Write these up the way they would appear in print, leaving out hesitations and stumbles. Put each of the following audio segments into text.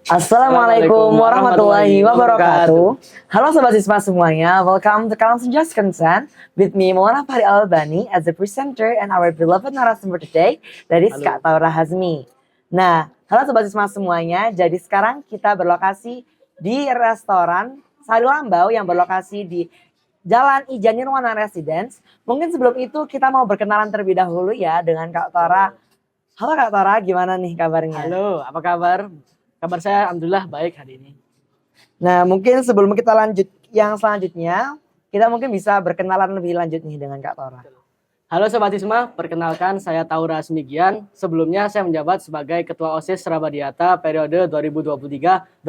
Assalamualaikum warahmatullahi wabarakatuh. Halo Sobat Sisma semuanya, welcome to Kalam Just Concern with me Maulana Fahri Albani as the presenter and our beloved narasumber today, that is Kak Taura Hazmi. Nah, halo Sobat Sisma semuanya, jadi sekarang kita berlokasi di restoran Sari Lambau yang berlokasi di Jalan Ijan Nirwana Residence. Mungkin sebelum itu kita mau berkenalan terlebih dahulu ya dengan Kak Tora. Halo Kak Tora, gimana nih kabarnya? Halo, apa kabar? Kabar saya alhamdulillah baik hari ini. Nah, mungkin sebelum kita lanjut yang selanjutnya, kita mungkin bisa berkenalan lebih lanjut nih dengan Kak Tora. Halo Sobat Sisma, perkenalkan saya Taura Semigian. Sebelumnya saya menjabat sebagai Ketua OSIS Surabadiata periode 2023-2024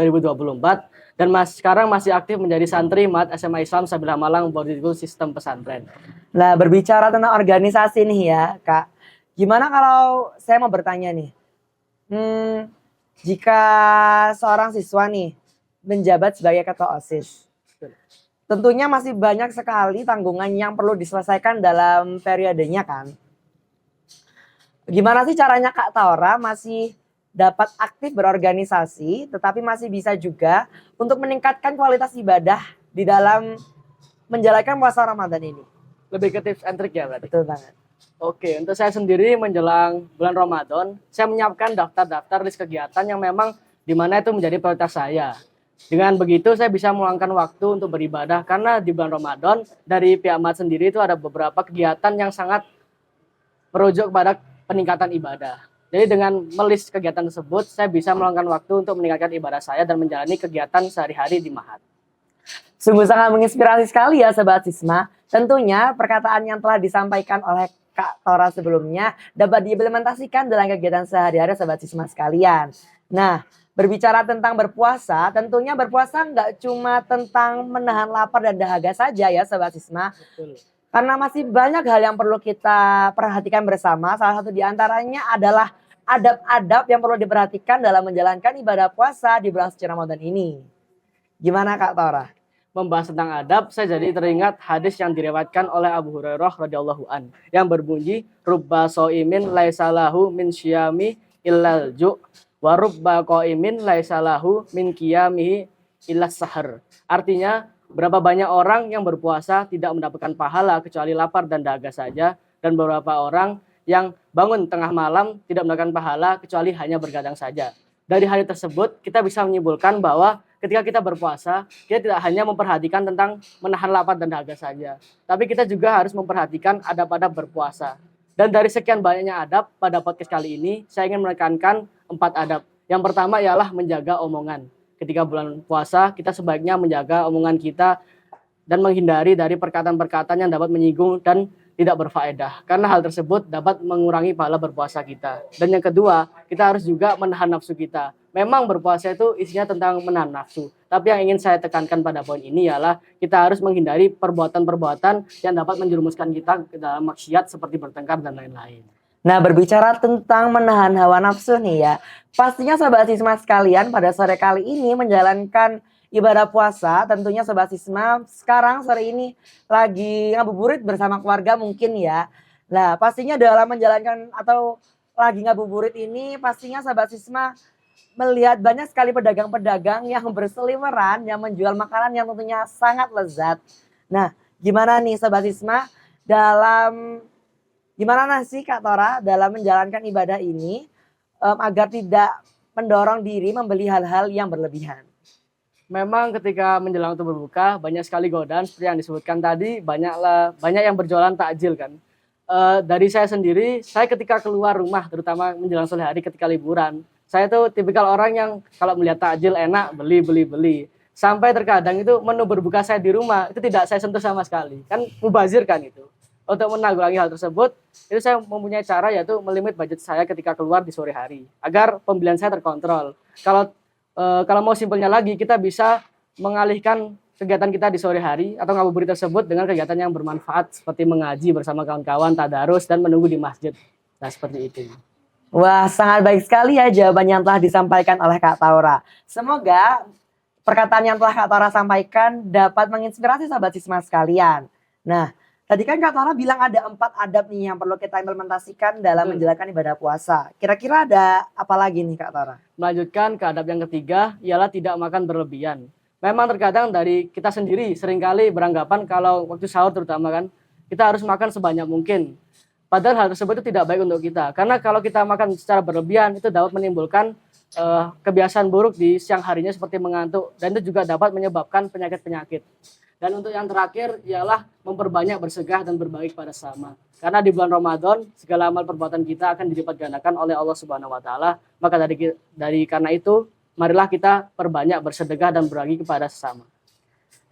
dan sekarang masih aktif menjadi santri MAT SMA Islam Sabilah Malang Boarding Sistem Pesantren. Nah, berbicara tentang organisasi nih ya, Kak. Gimana kalau saya mau bertanya nih? Jika seorang siswa nih menjabat sebagai ketua OSIS, tentunya masih banyak sekali tanggungan yang perlu diselesaikan dalam periodenya kan. Gimana sih caranya Kak Taura masih dapat aktif berorganisasi tetapi masih bisa juga untuk meningkatkan kualitas ibadah di dalam menjalankan puasa Ramadan ini? Lebih ke tips and trick ya berarti? Betul banget. Oke, untuk saya sendiri menjelang bulan Ramadan, saya menyiapkan daftar-daftar list kegiatan yang memang dimana itu menjadi prioritas saya. Dengan begitu saya bisa meluangkan waktu untuk beribadah karena di bulan Ramadan dari pihak MAT sendiri itu ada beberapa kegiatan yang sangat merujuk kepada peningkatan ibadah. Jadi dengan melis kegiatan tersebut, saya bisa meluangkan waktu untuk meningkatkan ibadah saya dan menjalani kegiatan sehari-hari di Mahat. Sungguh sangat menginspirasi sekali ya Sobat Sisma. Tentunya perkataan yang telah disampaikan oleh Kak Tora sebelumnya dapat diimplementasikan dalam kegiatan sehari-hari Sobat Sisma sekalian. Nah, berbicara tentang berpuasa, tentunya berpuasa nggak cuma tentang menahan lapar dan dahaga saja ya Sobat Sisma. Betul. Karena masih banyak hal yang perlu kita perhatikan bersama. Salah satu diantaranya adalah adab-adab yang perlu diperhatikan dalam menjalankan ibadah puasa di bulan suci Ramadan ini. Gimana Kak Tora? Membahas tentang adab, saya jadi teringat hadis yang diriwayatkan oleh Abu Hurairah radhiyallahu an yang berbunyi rubba shaimin laisa lahu min syiyami illal ju' wa rubba qaimin laisa lahu min qiyamihi illas sahar. Artinya, berapa banyak orang yang berpuasa tidak mendapatkan pahala kecuali lapar dan dahaga saja, dan beberapa orang yang bangun tengah malam tidak mendapatkan pahala kecuali hanya bergadang saja. Dari hal tersebut kita bisa menyimpulkan bahwa ketika kita berpuasa, kita tidak hanya memperhatikan tentang menahan lapar dan dahaga saja, tapi kita juga harus memperhatikan adab-adab berpuasa. Dan dari sekian banyaknya adab pada podcast kali ini, saya ingin menekankan 4 adab. Yang pertama ialah menjaga omongan. Ketika bulan puasa, kita sebaiknya menjaga omongan kita dan menghindari dari perkataan-perkataan yang dapat menyinggung dan tidak berfaedah. Karena hal tersebut dapat mengurangi pahala berpuasa kita. Dan yang kedua, kita harus juga menahan nafsu kita. Memang berpuasa itu isinya tentang menahan nafsu. Tapi yang ingin saya tekankan pada poin ini ialah kita harus menghindari perbuatan-perbuatan yang dapat menjerumuskan kita ke dalam maksiat seperti bertengkar dan lain-lain. Nah, berbicara tentang menahan hawa nafsu nih ya. Pastinya Sobat Sisma sekalian pada sore kali ini menjalankan ibadah puasa. Tentunya Sobat Sisma sekarang sore ini lagi ngabuburit bersama keluarga mungkin ya. Nah, pastinya dalam menjalankan atau lagi ngabuburit ini pastinya Sobat Sisma melihat banyak sekali pedagang-pedagang yang berseliweran yang menjual makanan yang tentunya sangat lezat. Nah, gimana nih Sobat Sisma gimana sih Kak Tora dalam menjalankan ibadah ini agar tidak mendorong diri membeli hal-hal yang berlebihan? Memang ketika menjelang waktu berbuka banyak sekali godaan seperti yang disebutkan tadi, banyak yang berjualan takjil kan. Dari saya sendiri, saya ketika keluar rumah terutama menjelang sore hari ketika liburan, saya tuh tipikal orang yang kalau melihat takjil enak beli. Sampai terkadang itu menu berbuka saya di rumah itu tidak saya sentuh sama sekali. Kan mubazir kan itu. Untuk menanggulangi hal tersebut, itu saya mempunyai cara yaitu melimit budget saya ketika keluar di sore hari agar pembelian saya terkontrol. Kalau mau simpelnya lagi, kita bisa mengalihkan kegiatan kita di sore hari atau ngabuburit tersebut dengan kegiatan yang bermanfaat seperti mengaji bersama kawan-kawan, tadarus, dan menunggu di masjid. Nah, seperti itu. Wah, sangat baik sekali ya jawaban yang telah disampaikan oleh Kak Taura. Semoga perkataan yang telah Kak Taura sampaikan dapat menginspirasi Sobat Sisma sekalian. Nah, Tadi kan Kak Tora bilang ada 4 adab nih yang perlu kita implementasikan dalam Betul. menjalankan ibadah puasa. Kira-kira ada apa lagi nih Kak Tora? Melanjutkan ke adab yang ketiga, ialah tidak makan berlebihan. Memang terkadang dari kita sendiri seringkali beranggapan kalau waktu sahur terutama kan, kita harus makan sebanyak mungkin. Padahal hal tersebut itu tidak baik untuk kita. Karena kalau kita makan secara berlebihan, itu dapat menimbulkan kebiasaan buruk di siang harinya seperti mengantuk. Dan itu juga dapat menyebabkan penyakit-penyakit. Dan untuk yang terakhir ialah memperbanyak bersedekah dan berbagi kepada sesama. Karena di bulan Ramadan segala amal perbuatan kita akan dilipat gandakan oleh Allah Subhanahu wa taala. Maka dari karena itu marilah kita perbanyak bersedekah dan berbagi kepada sesama.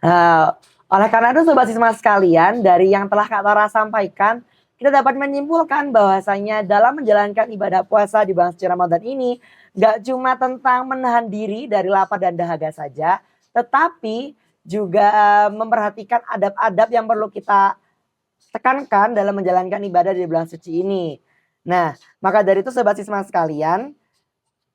Nah, oleh karena itu Sobat Sisma sekalian, dari yang telah Kak Tora sampaikan, kita dapat menyimpulkan bahwasanya dalam menjalankan ibadah puasa di bulan suci Ramadan ini gak cuma tentang menahan diri dari lapar dan dahaga saja, tetapi juga memperhatikan adab-adab yang perlu kita tekankan dalam menjalankan ibadah di bulan suci ini. Nah, maka dari itu Sobat Sisma sekalian,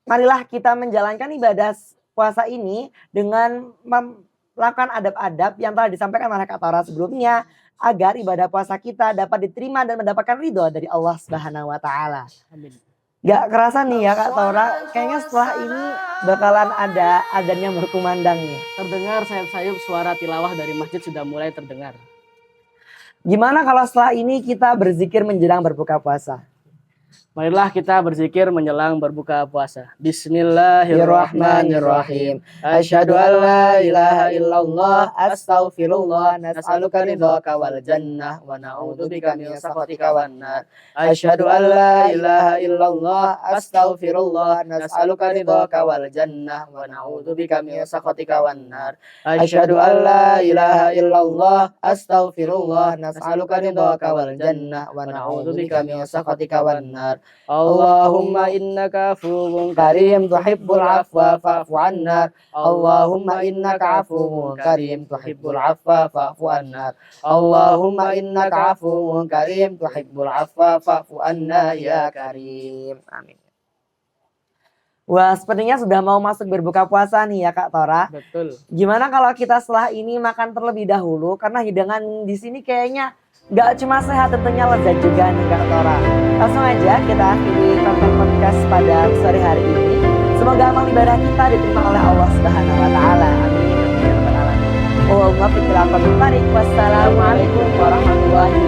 marilah kita menjalankan ibadah puasa ini dengan melakukan adab-adab yang telah disampaikan oleh Kak Tora sebelumnya, agar ibadah puasa kita dapat diterima dan mendapatkan ridho dari Allah Subhanahu wa taala. Amin. Gak kerasa nih ya Kak Tora, kayaknya setelah ini bakalan ada adzan yang berkumandang nih. Terdengar sayup-sayup suara tilawah dari masjid sudah mulai terdengar. Gimana kalau setelah ini kita berzikir menjelang berbuka puasa? Marilah kita berzikir menjelang berbuka puasa. Bismillahirrahmanirrahim. Asyhadu an la ilaha illallah, astaghfirullah, nas'aluka ridhaka wal jannah wa na'udzubika min sakhatika wan nar. Asyhadu an la ilaha illallah, astaghfirullah, nas'aluka ridhaka wal jannah wa na'udzubika min sakhatika wan nar. Asyhadu an la ilaha illallah, astaghfirullah, nas'aluka ridhaka wal jannah wa na'udzubika min sakhatika wan nar. Allahumma innaka afuwwun karim tuhibbul afwa fa'fu 'anna. Allahumma innaka afuwwun karim tuhibbul afwa fa'fu 'anna. Allahumma innaka afuwwun karim tuhibbul afwa fa'fu 'anna ya karim. Amin. Wah, sepertinya sudah mau masuk berbuka puasa nih ya Kak Tora. Betul. Gimana kalau kita setelah ini makan terlebih dahulu, karena hidangan di sini kayaknya gak cuma sehat, tentunya lezat juga nih Kak Tora. Langsung aja kita akhiri konten podcast pada sore hari ini. Semoga amal ibadah kita diterima oleh Allah Subhanahu wa taala. Amin. Wassalamualaikum warahmatullahi